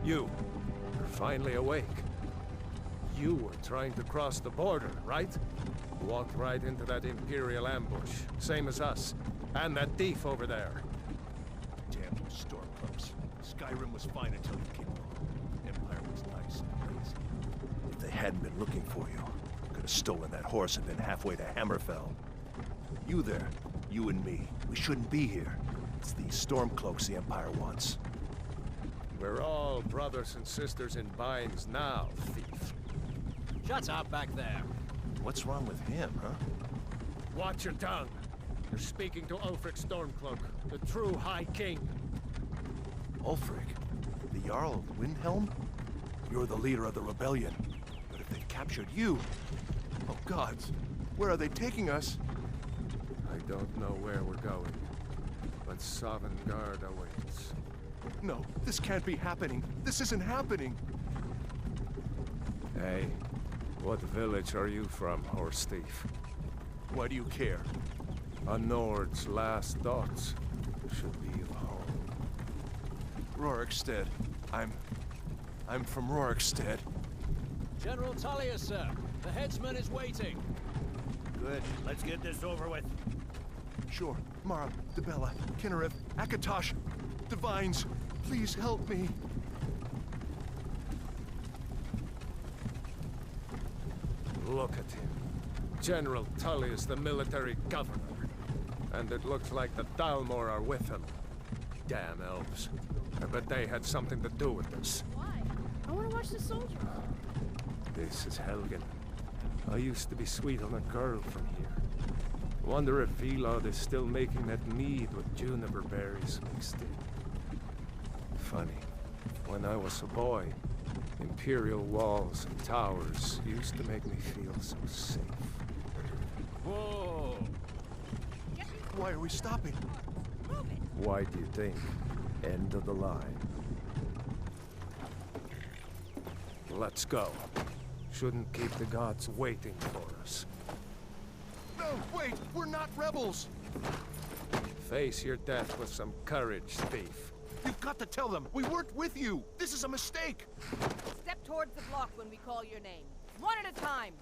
You're finally awake. You were trying to cross the border, right? Walked right into that Imperial ambush, same as us. And that thief over there. Damn those stormcloaks. Skyrim was fine until you came along. Empire was nice and lazy. If they hadn't been looking for you, could have stolen that horse and been halfway to Hammerfell. You there, you and me, we shouldn't be here. It's these stormcloaks the Empire wants. We're all brothers and sisters in binds now, thief. Shut up back there. What's wrong with him, huh? Watch your tongue. You're speaking to Ulfric Stormcloak, the true High King. Ulfric? The Jarl of Windhelm? You're the leader of the rebellion. But if they've captured you... Oh gods, where are they taking us? I don't know where we're going, but Sovngarde awaits. No, this can't be happening. This isn't happening. Hey, what village are you from, horse thief? Why do you care? A Nord's last thoughts should be of home. Rorikstead. I'm from Rorikstead. General Tullius, sir. The headsman is waiting. Good. Let's get this over with. Sure. Mara, Debella, Kinnereth, Akatosh, Divines, please help me. Look at him. General Tullius, the military governor. And it looks like the Dalmor are with him. Damn elves. I bet they had something to do with this. Why? I want to watch the soldiers. This is Helgen. I used to be sweet on a girl from here. Wonder if Vilod is still making that mead with juniper berries mixed in. Funny. When I was a boy, Imperial walls and towers used to make me feel so safe. Whoa! Why are we stopping? Why do you think? End of the line. Let's go. Shouldn't keep the gods waiting for us. No, wait! We're not rebels! Face your death with some courage, thief. You've got to tell them! We weren't with you! This is a mistake! Step towards the block when we call your name. One at a time.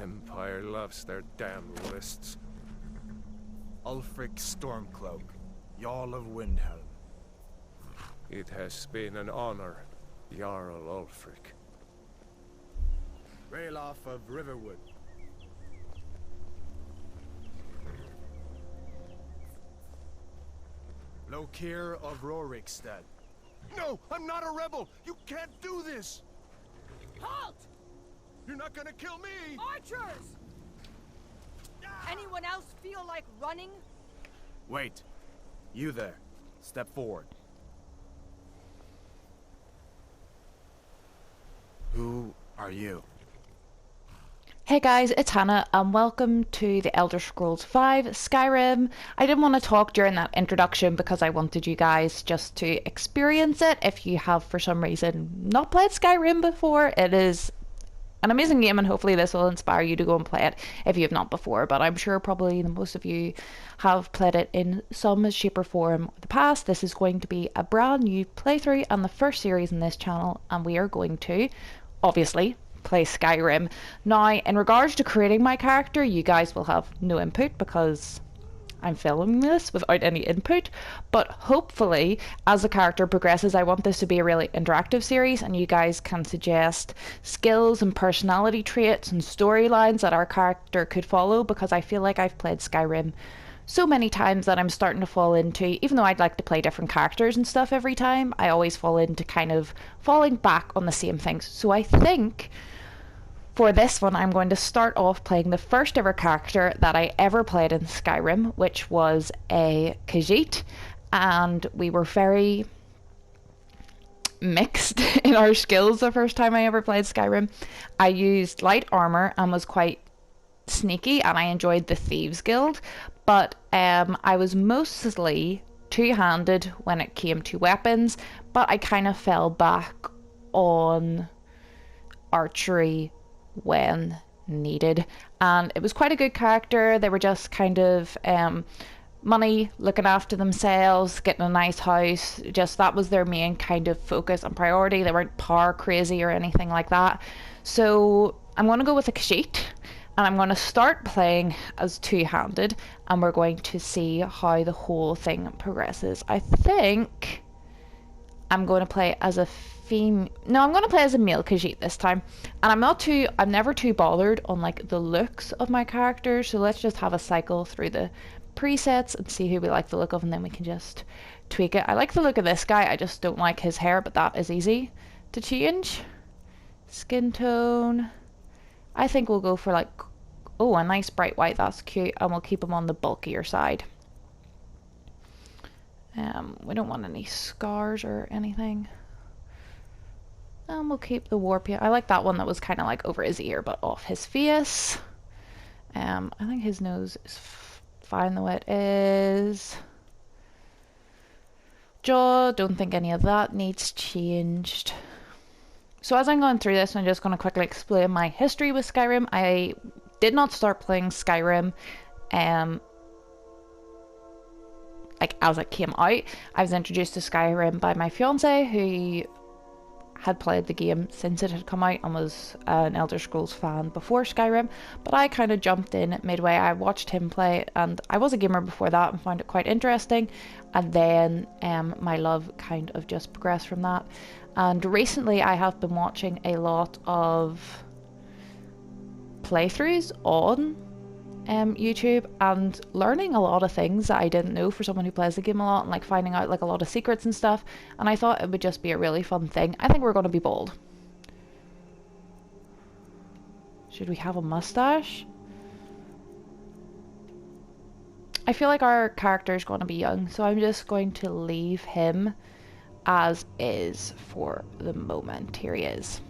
Empire loves their damn lists. Ulfric Stormcloak, Jarl of Windhelm. It has been an honor, Jarl Ulfric. Ralof of Riverwood. Lokir of Rorikstead. No! I'm not a rebel! You can't do this! Halt! You're not gonna kill me! Archers! Anyone else feel like running? Wait. You there. Step forward. Who are you? Hey guys, it's Hannah and welcome to the Elder Scrolls V Skyrim. I didn't want to talk during that introduction because I wanted you guys just to experience it. If you have for some reason not played Skyrim before, it is an amazing game and hopefully this will inspire you to go and play it if you have not before. But I'm sure probably most of you have played it in some shape or form in the past. This is going to be a brand new playthrough and the first series in this channel, and we are going to, obviously, play Skyrim. Now, in regards to creating my character, you guys will have no input because I'm filming this without any input, but hopefully as the character progresses, I want this to be a really interactive series and you guys can suggest skills and personality traits and storylines that our character could follow, because I feel like I've played Skyrim so many times that I'm starting to fall into, even though I'd like to play different characters and stuff every time, I always fall into kind of falling back on the same things. So I think for this one, I'm going to start off playing the first ever character that I ever played in Skyrim, which was a Khajiit, and we were very mixed in our skills the first time I ever played Skyrim. I used light armor and was quite sneaky, and I enjoyed the Thieves Guild, but I was mostly two-handed when it came to weapons, but I kind of fell back on archery when needed, and it was quite a good character. They were just kind of money, looking after themselves, getting a nice house. Just that was their main kind of focus and priority. They weren't power crazy or anything like that. So I'm going to go with a Khajiit, and I'm going to start playing as two-handed, and we're going to see how the whole thing progresses. I think I'm going to play as a female. No, I'm going to play as a male Khajiit this time. And I'm never too bothered on like the looks of my characters. So let's just have a cycle through the presets and see who we like the look of, and then we can just tweak it. I like the look of this guy. I just don't like his hair, but that is easy to change. Skin tone. I think we'll go for like, oh, a nice bright white. That's cute. And we'll keep him on the bulkier side. We don't want any scars or anything. And we'll keep the warp here. I like that one that was kind of like over his ear but off his face. I think his nose is fine the way it is. Jaw, don't think any of that needs changed. So as I'm going through this, I'm just going to quickly explain my history with Skyrim. I did not start playing Skyrim like as it came out. I was introduced to Skyrim by my fiance, who had played the game since it had come out and was an Elder Scrolls fan before Skyrim, but I kind of jumped in midway. I watched him play, and I was a gamer before that and found it quite interesting, and then my love kind of just progressed from that. And recently I have been watching a lot of playthroughs on YouTube and learning a lot of things that I didn't know for someone who plays the game a lot, and like finding out like a lot of secrets and stuff, and I thought it would just be a really fun thing. I think we're going to be bold. Should we have a mustache? I feel like our character is going to be young, so I'm just going to leave him as is for the moment. Here he is.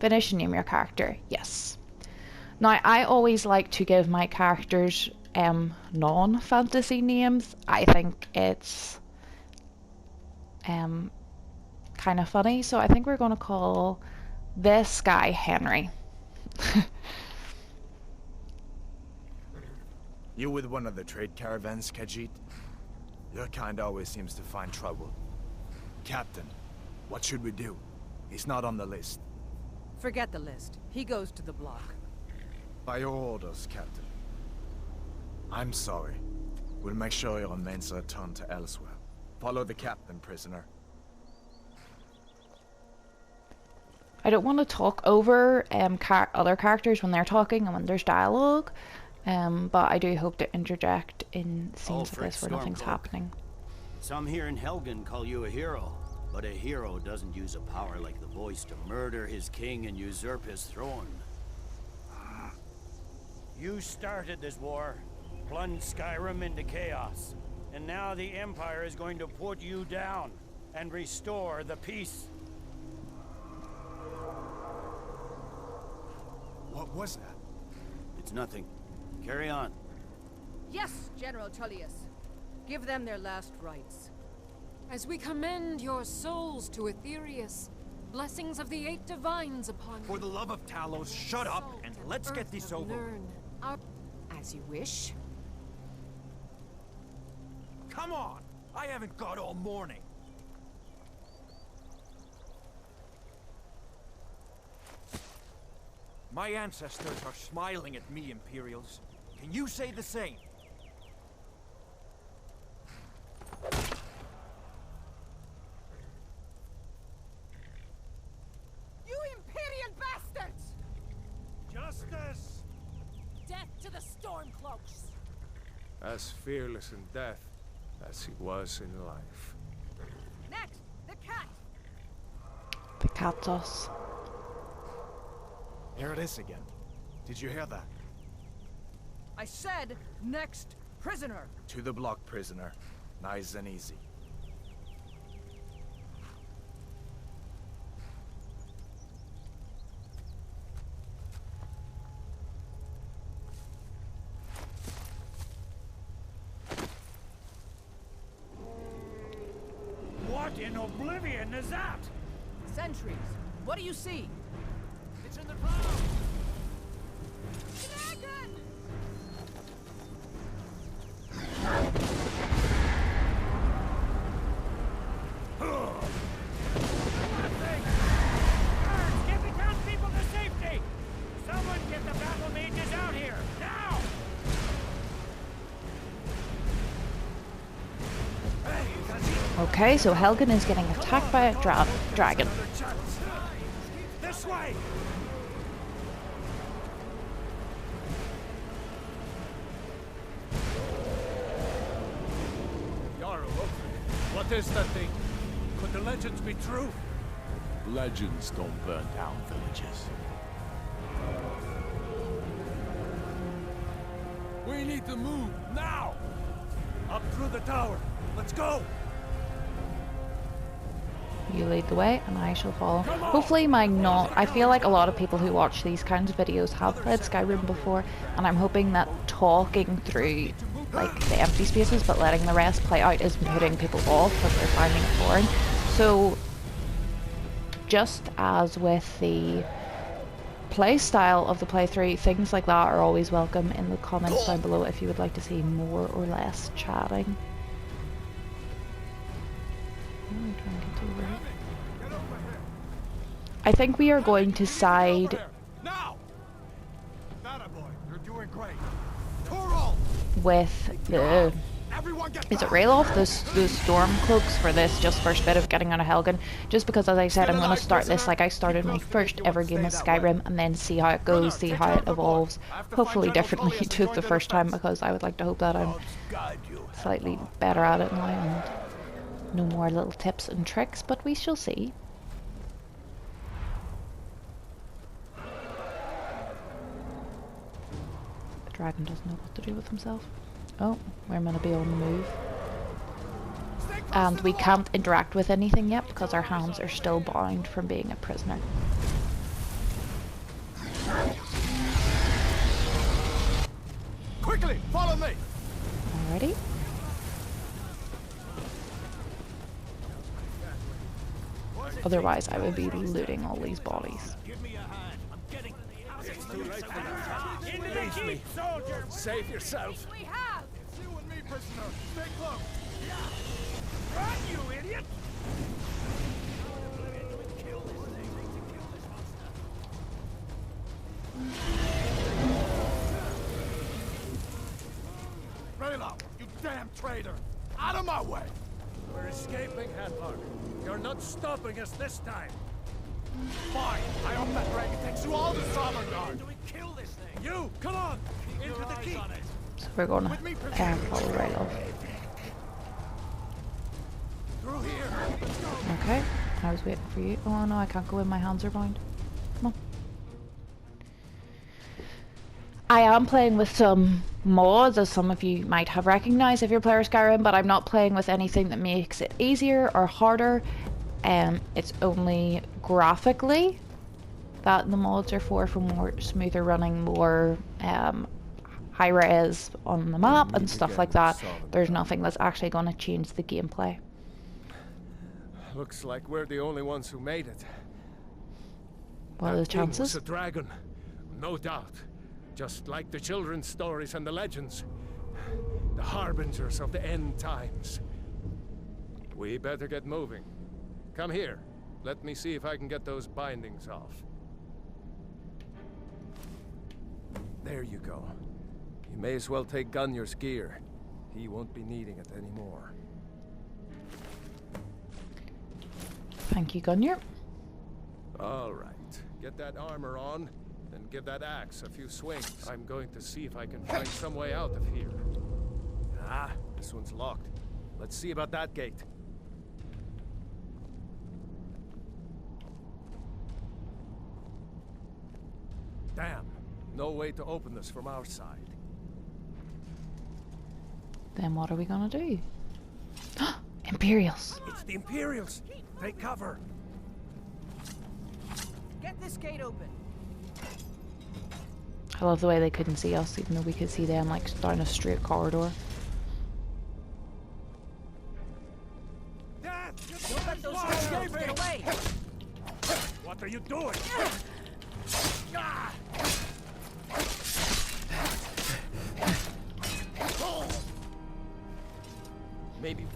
Finish and name your character. Yes. Now, I always like to give my characters non-fantasy names. I think it's kind of funny, so I think we're going to call this guy Henry. You with one of the trade caravans, Khajiit? Your kind always seems to find trouble. Captain, what should we do? He's not on the list. Forget the list. He goes to the block. By your orders, Captain. I'm sorry. We'll make sure your remains are returned to elsewhere. Follow the captain, prisoner. I don't want to talk over other characters when they're talking and when there's dialogue, but I do hope to interject in scenes like this where nothing's happening. Some here in Helgen call you a hero, but a hero doesn't use a power like the voice to murder his king and usurp his throne. You started this war, plunged Skyrim into chaos, and now the Empire is going to put you down and restore the peace. What was that? It's nothing. Carry on. Yes, General Tullius. Give them their last rites. As we commend your souls to Aetherius, blessings of the eight divines upon you. For the love of Talos, shut up and let's get this over. As you wish. Come on! I haven't got all morning. My ancestors are smiling at me, Imperials. Can you say the same? You Imperial bastards! Justice! Death to the Stormcloaks! As fearless in death as he was in life. Next, the cat! The Katos. Here it is again. Did you hear that? I said, next prisoner! To the block, prisoner. Nice and easy. What in oblivion is that? Sentries, what do you see? It's in the ground! Dragon! Get the townspeople to safety! Someone get the battle mages out here, now! Okay, so Helgen is getting attacked by a dragon. This way! Jarl, what is that thing? Could the legends be true? Legends don't burn down villages. We need to move, now! Up through the tower. Let's go! You lead the way and I shall follow. Hopefully I feel like a lot of people who watch these kinds of videos have played Skyrim before, and I'm hoping that talking through like the empty spaces but letting the rest play out isn't putting people off because they're finding it boring. So just as with the play style of the playthrough, things like that are always welcome in the comments down below if you would like to see more or less chatting. I think we are going to side with the... Is it Rayloff? The storm cloaks for this just first bit of getting out of Helgen. Just because, as I said, I'm going to start this like I started my first ever game of Skyrim and then see how it goes, see how it evolves. Hopefully differently to the first time, because I would like to hope that I'm slightly better at it now and no more little tips and tricks, but we shall see. The dragon doesn't know what to do with himself. Oh, we're meant to be on the move. And we can't interact with anything yet because our hands are still bound from being a prisoner. Quickly, follow me! Alrighty. Otherwise, I would be looting all these bodies. Leave me. Save yourself. We have! It's you and me, prisoner. Stay close. Run, you idiot! Rayloff, you damn traitor! Out of my way! We're escaping, Hadlar. You're not stopping us this time. Fine. I hope that dragon takes you all to Sovngarde. Do we kill this thing? You, come on! Into the keep! So we're gonna follow right off. Through here. Let's go. Okay, I was waiting for you. Oh no, I can't go in, my hands are bound. Come on. I am playing with some mods, as some of you might have recognized if you're playing Skyrim, but I'm not playing with anything that makes it easier or harder. It's only graphically that the mods are for more smoother running, more high res on the map and stuff like that. There's nothing that's actually going to change the gameplay. Looks like we're the only ones who made it. What are the chances? It's a dragon, no doubt. Just like the children's stories and the legends. The harbingers of the end times. We better get moving. Come here. Let me see if I can get those bindings off. There you go. You may as well take Gunnar's gear. He won't be needing it anymore. Thank you, Gunnar. All right. Get that armor on, and give that axe a few swings. I'm going to see if I can find some way out of here. Ah, this one's locked. Let's see about that gate. Damn. No way to open this from our side. Then what are we gonna do? Imperials! It's the Imperials. Take cover. Get this gate open. I love the way they couldn't see us, even though we could see them like down a straight corridor. Dad, Don't let those girls get away! what are you doing? Ah! Maybe.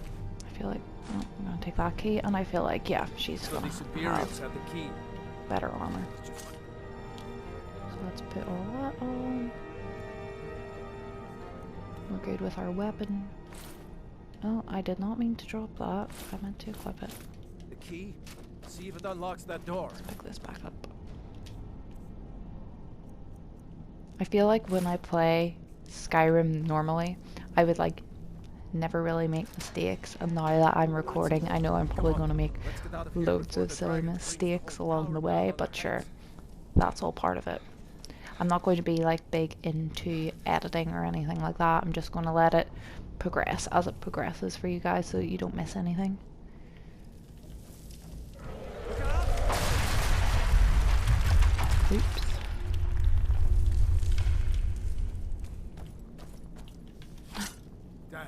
I feel like I'm gonna take that key, and I feel like, yeah, she's gonna The Imperials have have the key. better armor. So let's put all that on. We're good with our weapon. Oh, I did not mean to drop that. I meant to equip it. The key? See if it unlocks that door. Let's pick this back up. I feel like when I play Skyrim normally, I would like never really make mistakes, and now that I'm recording, I know I'm probably going to make loads of silly mistakes along the way, but sure, that's all part of it. I'm not going to be like big into editing or anything like that. I'm just going to let it progress as it progresses for you guys so you don't miss anything. Oops.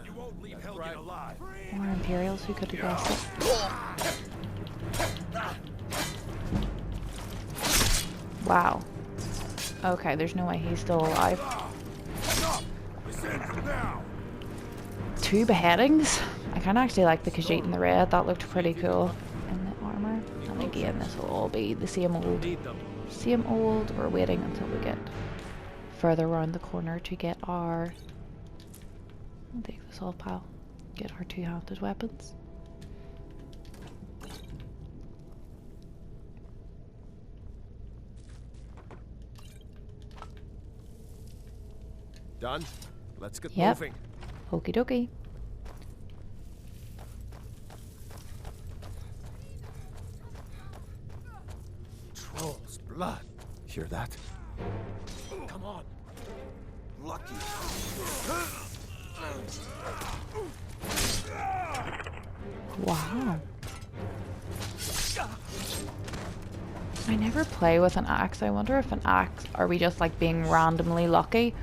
You won't leave Helgen alive. More Imperials, who could have guessed it? Wow. Okay, there's no way he's still alive. 2 beheadings? I kinda actually like the Khajiit in the red, that looked pretty cool in the armor. And again, this will all be the same old, we're waiting until we get further around the corner to get our... I'll take this off, pal. Get our 2-handed weapons. Done? Let's get Yep. moving. Okie dokie. Troll's blood. Hear that? Come on. Lucky. Wow. I never play with an axe. I wonder if an axe, are we just like being randomly lucky?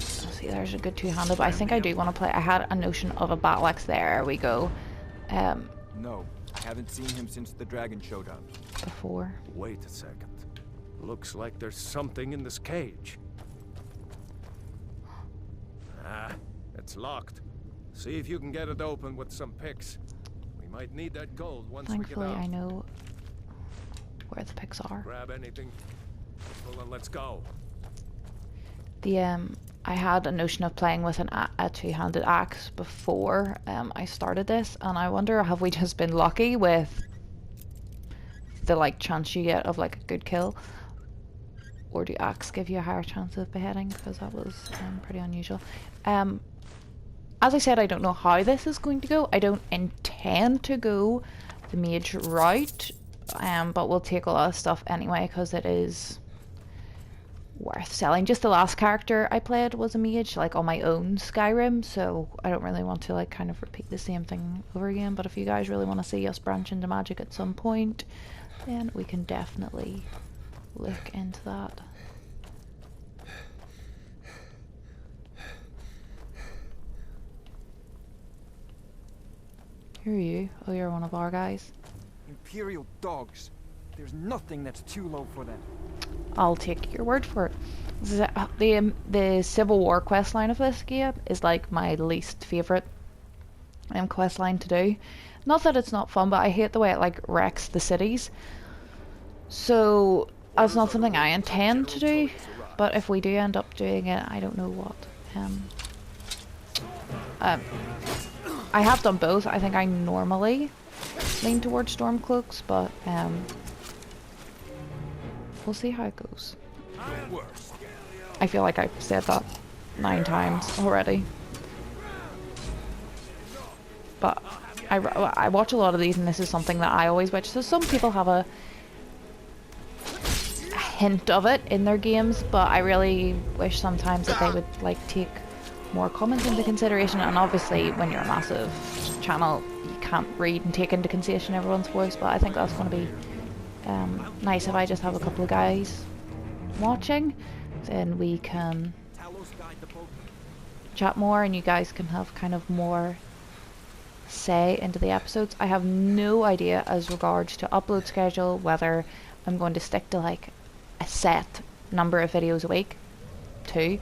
See, there's a good 2-handed, but I think I do want to play. I had a notion of a battle axe. There we go. No, I haven't seen him since the dragon showed up. Before. Wait a second. Looks like there's something in this cage. Ah, it's locked. See if you can get it open with some picks. We might need that gold once we get Thankfully, out. I know where the picks are. Grab anything. Pull and let's go. I had a notion of playing with a 2-handed axe before I started this, and I wonder, have we just been lucky with the like chance you get of like a good kill, or do axe give you a higher chance of beheading? Because that was pretty unusual. As I said, I don't know how this is going to go. I don't intend to go the mage route, but we'll take a lot of stuff anyway because it is worth selling. Just the last character I played was a mage, like on my own Skyrim, so I don't really want to like kind of repeat the same thing over again. But if you guys really want to see us branch into magic at some point, then we can definitely look into that. Who are you? Oh, you're one of our guys. Imperial dogs. There's nothing that's too low for them. I'll take your word for it. The Civil War questline of this game is like my least favourite questline to do. Not that it's not fun, but I hate the way it like wrecks the cities. So that's not something I intend to do, but if we do end up doing it, I don't know what. I have done both. I think I normally lean towards Stormcloaks, but we'll see how it goes. I feel like I've said that 9 times already. But I watch a lot of these, and this is something that I always watch. So some people have a hint of it in their games, but I really wish sometimes that they would like take more comments into consideration. And obviously when you're a massive channel, you can't read and take into consideration everyone's voice, but I think that's going to be nice if I just have a couple of guys watching, then we can chat more and you guys can have kind of more say into the episodes. I have no idea as regards to upload schedule, whether I'm going to stick to like a set number of videos a week, 2,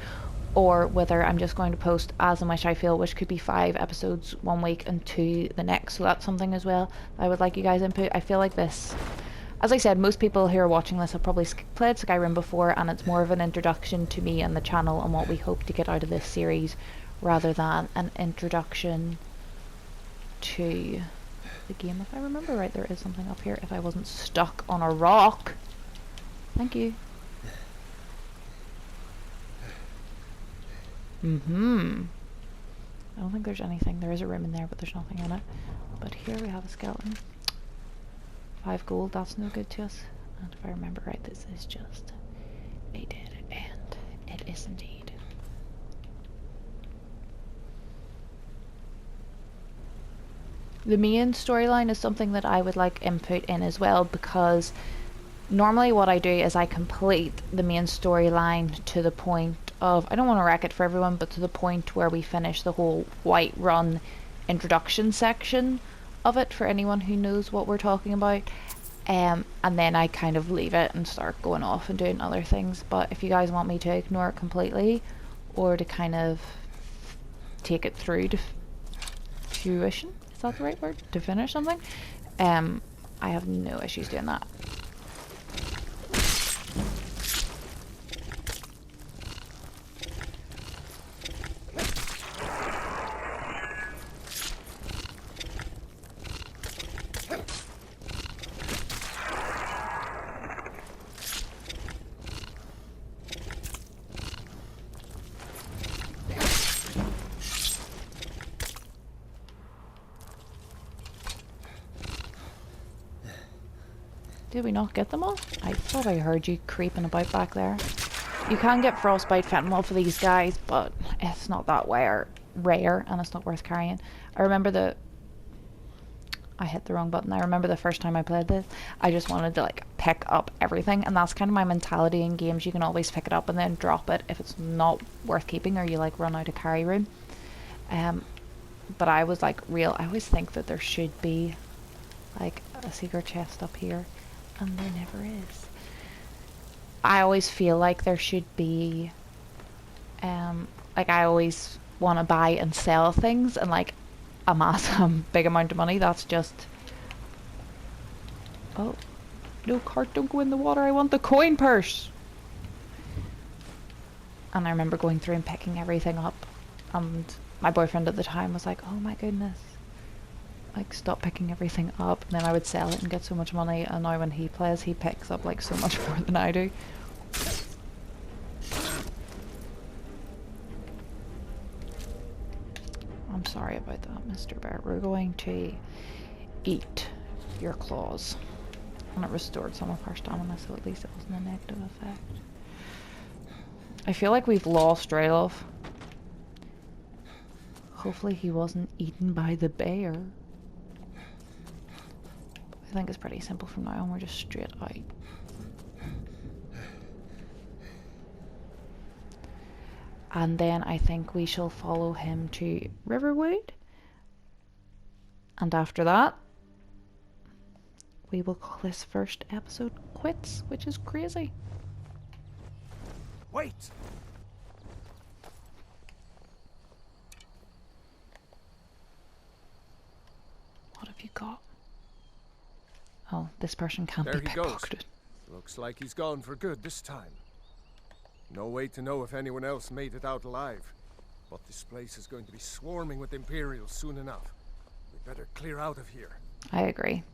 or whether I'm just going to post as and which I feel, which could be 5 episodes one week and 2 the next. So that's something as well I would like you guys input. I feel like this, as I said, most people who are watching this have probably played Skyrim before, and it's more of an introduction to me and the channel and what we hope to get out of this series, rather than an introduction to the game. If I remember right, there is something up here if I wasn't stuck on a rock. Thank you. I don't think there's anything. There is a room in there, but there's nothing in it. But here we have a skeleton. 5 gold, that's no good to us. And if I remember right, this is just a dead end. It is indeed. The main storyline is something that I would like input in as well, because normally what I do is I complete the main storyline to the point of, I don't want to wreck it for everyone, but to the point where we finish the whole Whiterun introduction section of it, for anyone who knows what we're talking about. And then I kind of leave it and start going off and doing other things. But if you guys want me to ignore it completely, or to kind of take it through to fruition, is that the right word? To finish something? I have no issues doing that. Did we not get them all? I thought I heard you creeping about back there. You can get frostbite fentanyl for these guys, but it's not that rare, and it's not worth carrying. I remember I hit the wrong button. I remember the first time I played this, I just wanted to like pick up everything, and that's kind of my mentality in games. You can always pick it up and then drop it if it's not worth keeping, or you like run out of carry room. But I was like I always think that there should be like a secret chest up here, and there never is. I always feel like there should be, like I always want to buy and sell things and like amass a big amount of money. That's just, oh, no, cart, don't go in the water. I want the coin purse. And I remember going through and picking everything up, and my boyfriend at the time was like, oh my goodness, like stop picking everything up. And then I would sell it and get so much money, and now when he plays, he picks up like so much more than I do. I'm sorry about that, Mr. Bear. We're going to eat your claws. And it restored some of our stamina, so at least it wasn't a negative effect. I feel like we've lost Raylov. Hopefully he wasn't eaten by the bear. I think it's pretty simple from now on. We're just straight out. And then I think we shall follow him to Riverwood. And after that, we will call this first episode quits, which is crazy. Wait! What have you got? Oh, this person can't There be he goes. pickpocketed. Looks like he's gone for good this time. No way to know if anyone else made it out alive. But this place is going to be swarming with Imperials soon enough. We better clear out of here. I agree.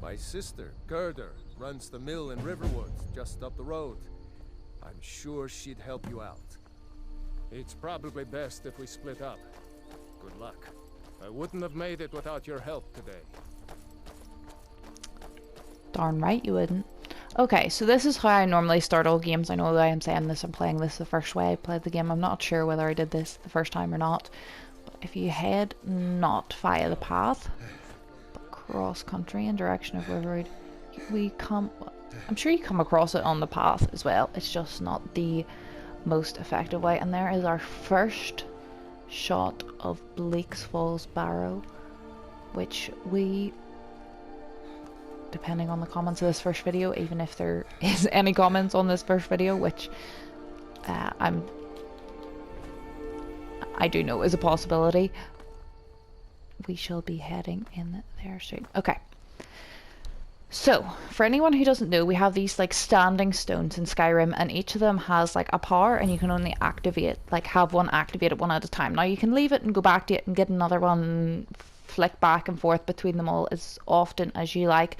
My sister, Gerda, runs the mill in Riverwood, just up the road. I'm sure she'd help you out. It's probably best if we split up. Good luck. I wouldn't have made it without your help today. Darn right you wouldn't. Okay, so this is how I normally start all games. I know that I am saying this, I'm playing this the first way I played the game. I'm not sure whether I did this the first time or not. But if you head not via the path, but cross country in direction of Riverwood, I'm sure you come across it on the path as well. It's just not the most effective way. And there is our first shot of Bleak's Falls Barrow, which we, depending on the comments of this first video, even if there is any comments on this first video, which I'm I do know is a possibility. We shall be heading in there soon. Okay. So, for anyone who doesn't know, we have these like standing stones in Skyrim, and each of them has like a power, and you can only activate, like have one activated one at a time. Now you can leave it and go back to it and get another one and flick back and forth between them all as often as you like,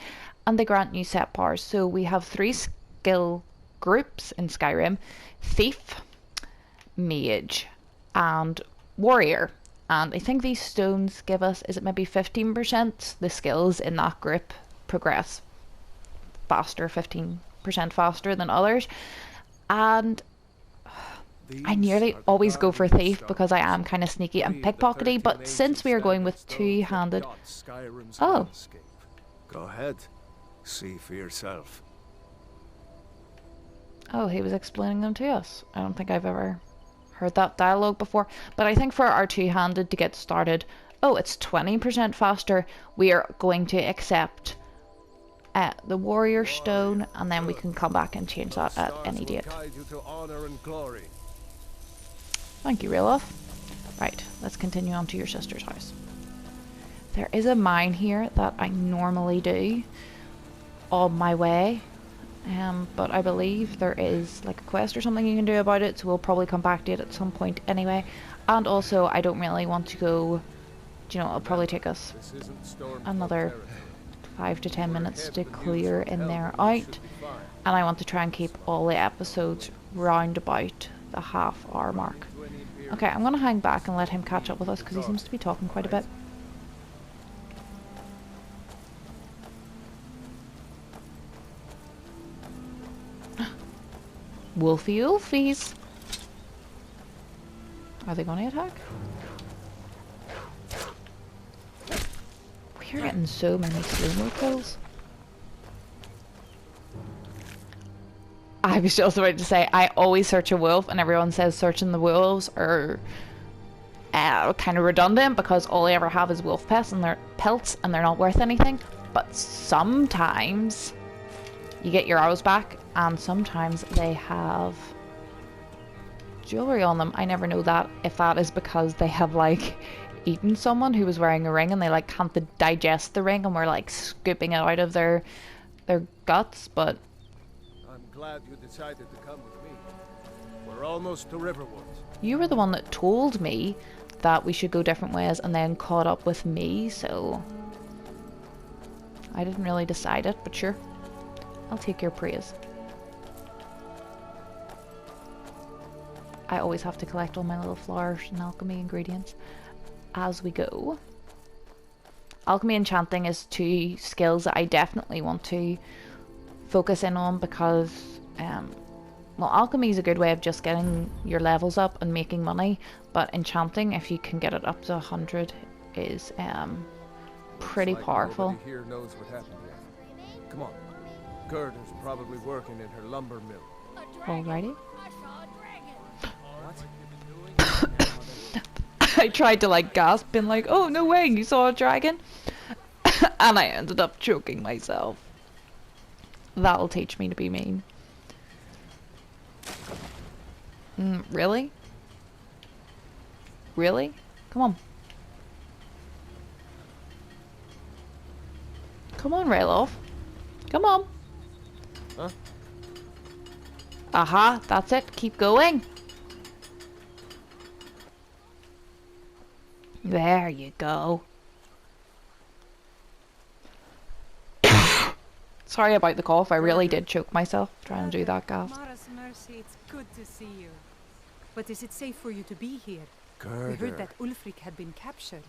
and they grant you set powers. So we have 3 skill groups in Skyrim: Thief, Mage, and Warrior. And I think these stones give us, is it maybe 15% the skills in that group progress faster, 15% faster than others. And I nearly always go for Thief because I am kind of sneaky and pickpockety, but since we are going with two-handed... Oh. Go ahead. See for yourself. Oh, he was explaining them to us. I don't think I've ever heard that dialogue before, but I think for our two-handed to get started, oh, it's 20% faster. We are going to accept the Warrior Stone, and then we can come back and change that at any date. Thank you, Ralof. Right, let's continue on to your sister's house. There is a mine here that I normally do on my way, but I believe there is like a quest or something you can do about it, so we'll probably come back to it at some point anyway. And also, I don't really want to go, you know, it'll probably take us another 5 to 10 minutes to clear in there out, and I want to try and keep all the episodes round about the half-hour mark. Okay, I'm gonna hang back and let him catch up with us because he seems to be talking quite a bit. Wolfie Wolfies! Are they gonna attack? We're getting so many slow-mo kills. I was just about to say, I always search a wolf, and everyone says searching the wolves are kind of redundant because all I ever have is wolf pelts and they're not worth anything. But sometimes you get your arrows back, and sometimes they have jewelry on them. I never know that if that is because they have like eaten someone who was wearing a ring and they like can't digest the ring and we're like scooping it out of their guts, but I'm glad you decided to come with me. We're almost to Riverwood. You were the one that told me that we should go different ways and then caught up with me, so I didn't really decide it, but sure, I'll take your praise. I always have to collect all my little flowers and alchemy ingredients as we go. Alchemy and enchanting is 2 skills that I definitely want to focus in on because, well, alchemy is a good way of just getting your levels up and making money, but enchanting, if you can get it up to 100, is pretty powerful. Nobody here knows what happened yet. Come on. Gerda's probably working in her lumber mill. Alrighty. I tried to like gasp and like, oh no way, you saw a dragon? And I ended up choking myself. That'll teach me to be mean. Really? Really? Come on. Come on, Ralof. Come on. Huh? Aha, that's it. Keep going. There you go. Sorry about the cough. I really did choke myself trying to do that gas. Mara's mercy, it's good to see you. But is it safe for you to be here? Gerda. We heard that Ulfric had been captured.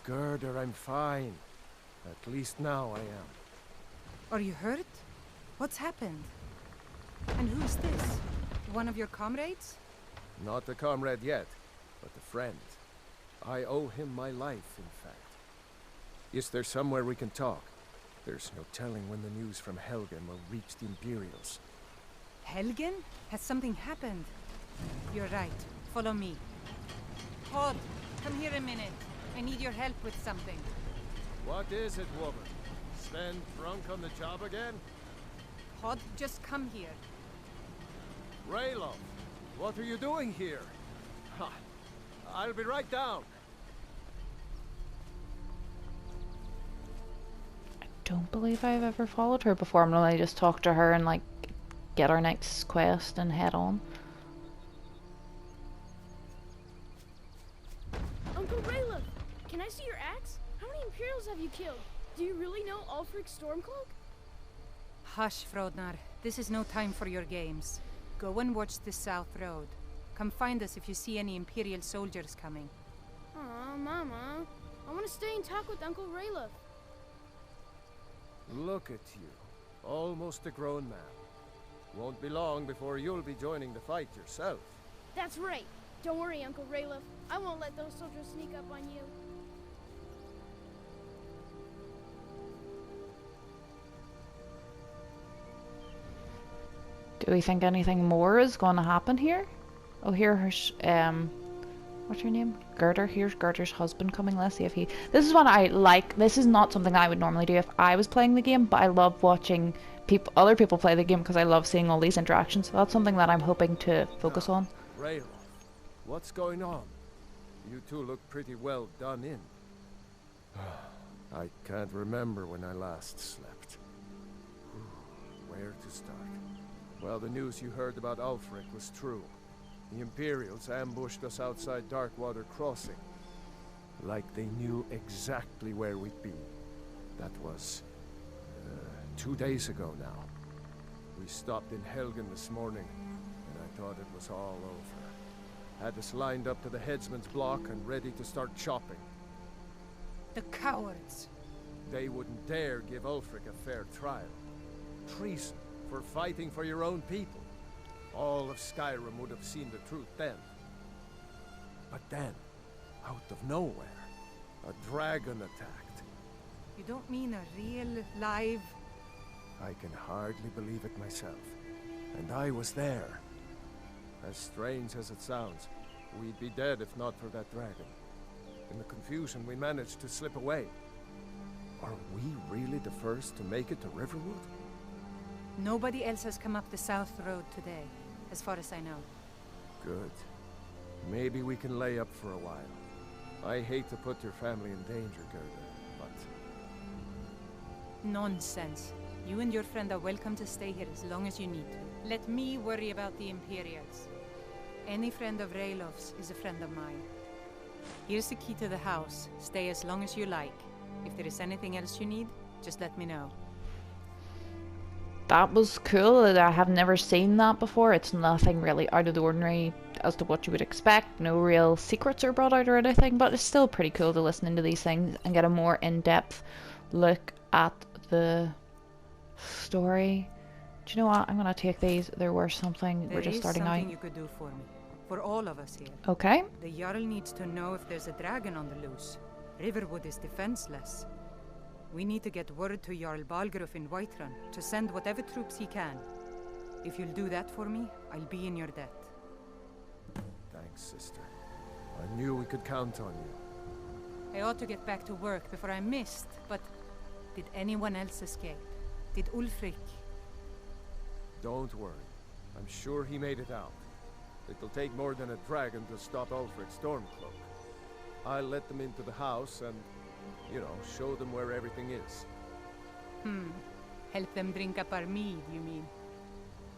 Gerda, I'm fine. At least now I am. Are you hurt? What's happened? And who's this? One of your comrades? Not a comrade yet, but a friend. I owe him my life, in fact. Is there somewhere we can talk? There's no telling when the news from Helgen will reach the Imperials. Helgen? Has something happened? You're right. Follow me. Pod, come here a minute. I need your help with something. What is it, woman? Sven drunk on the job again? Pod, just come here. Ralof, what are you doing here? Ha! I'll be right down. I don't believe I've ever followed her before. I'm normally just talk to her and like get our next quest and head on. Uncle Rayla, can I see your axe? How many Imperials have you killed? Do you really know Ulfric's Stormcloak? Hush, Frodnar. This is no time for your games. Go and watch the South Road. Come find us if you see any Imperial soldiers coming. Aw, Mama. I want to stay and talk with Uncle Rayla. Look at you. Almost a grown man. Won't be long before you'll be joining the fight yourself. That's right. Don't worry, Uncle Rayla. I won't let those soldiers sneak up on you. Do we think anything more is going to happen here? Oh, here's what's her name? Gerder. Here's Gerder's husband coming. Let's see if he... This is what I like. This is not something I would normally do if I was playing the game, but I love watching other people play the game because I love seeing all these interactions. So that's something that I'm hoping to focus on. Rayla, what's going on? You two look pretty well done in. I can't remember when I last slept. Where to start? Well, the news you heard about Ulfric was true. The Imperials ambushed us outside Darkwater Crossing. Like they knew exactly where we'd be. That was 2 days ago now. We stopped in Helgen this morning, and I thought it was all over. Had us lined up to the headsman's block and ready to start chopping. The cowards! They wouldn't dare give Ulfric a fair trial. Treason for fighting for your own people. All of Skyrim would have seen the truth then. But then, out of nowhere, a dragon attacked. You don't mean a real, live... I can hardly believe it myself. And I was there. As strange as it sounds, we'd be dead if not for that dragon. In the confusion, we managed to slip away. Are we really the first to make it to Riverwood? Nobody else has come up the South Road today, as far as I know. Good. Maybe we can lay up for a while. I hate to put your family in danger, Gerda, but... Nonsense. You and your friend are welcome to stay here as long as you need to. Let me worry about the Imperials. Any friend of Raylof's is a friend of mine. Here's the key to the house. Stay as long as you like. If there is anything else you need, just let me know. That was cool. I have never seen that before. It's nothing really out of the ordinary as to what you would expect. No real secrets are brought out or anything, but it's still pretty cool to listen into these things and get a more in-depth look at the story. Do you know what? I'm gonna take these. They're worth something. We're just starting out. There is something you could do for me. For all of us here. Okay. The Jarl needs to know if there's a dragon on the loose. Riverwood is defenseless. We need to get word to Jarl Balgruuf in Whiterun to send whatever troops he can. If you'll do that for me, I'll be in your debt. Thanks, sister. I knew we could count on you. I ought to get back to work before I missed, but did anyone else escape? Did Ulfric? Don't worry. I'm sure he made it out. It'll take more than a dragon to stop Ulfric's Stormcloak. I'll let them into the house and, you know, show them where everything is. Help them drink up our mead, you mean?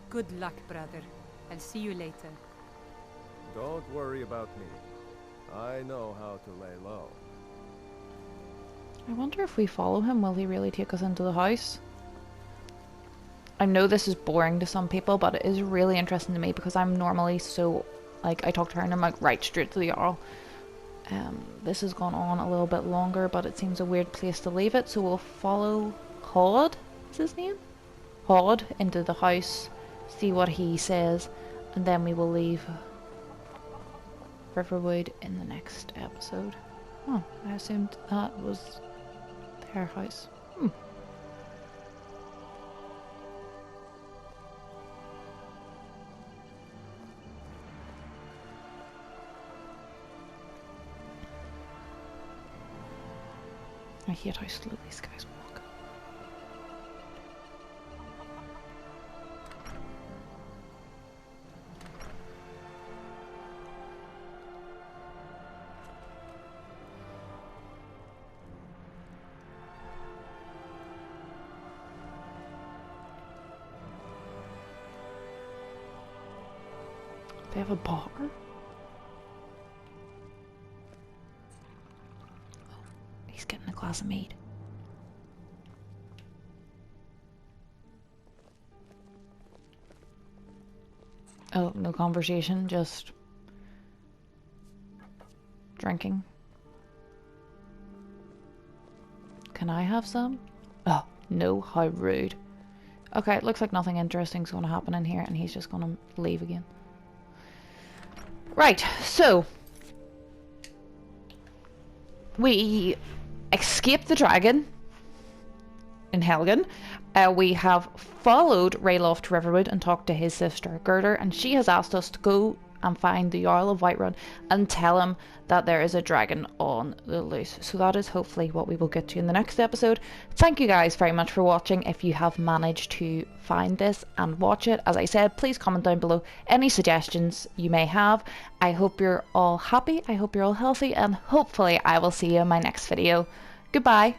Good luck, brother. I'll see you later. Don't worry about me. I know how to lay low. I wonder if we follow him, will he really take us into the house? I know this is boring to some people, but it is really interesting to me because I'm normally so, like, I talk to her and I'm like, right, straight to the Jarl. This has gone on a little bit longer, but it seems a weird place to leave it, so we'll follow Hod, is his name? Hod into the house, see what he says, and then we will leave Riverwood in the next episode. Oh, I assumed that was their house. I hate how slow these guys walk. They have a bar? He's getting a glass of mead. Oh, no conversation, just drinking. Can I have some? Oh, no, how rude. Okay, it looks like nothing interesting is going to happen in here, and he's just going to leave again. Right, so we escaped the dragon in Helgen. We have followed Ralof to Riverwood and talked to his sister Gerder, and she has asked us to go and find the Jarl of Whiterun and tell him that there is a dragon on the loose. So that is hopefully what we will get to in the next episode. Thank you guys very much for watching. If you have managed to find this and watch it, as I said, please comment down below any suggestions you may have. I hope you're all happy, I hope you're all healthy, and hopefully I will see you in my next video. Goodbye.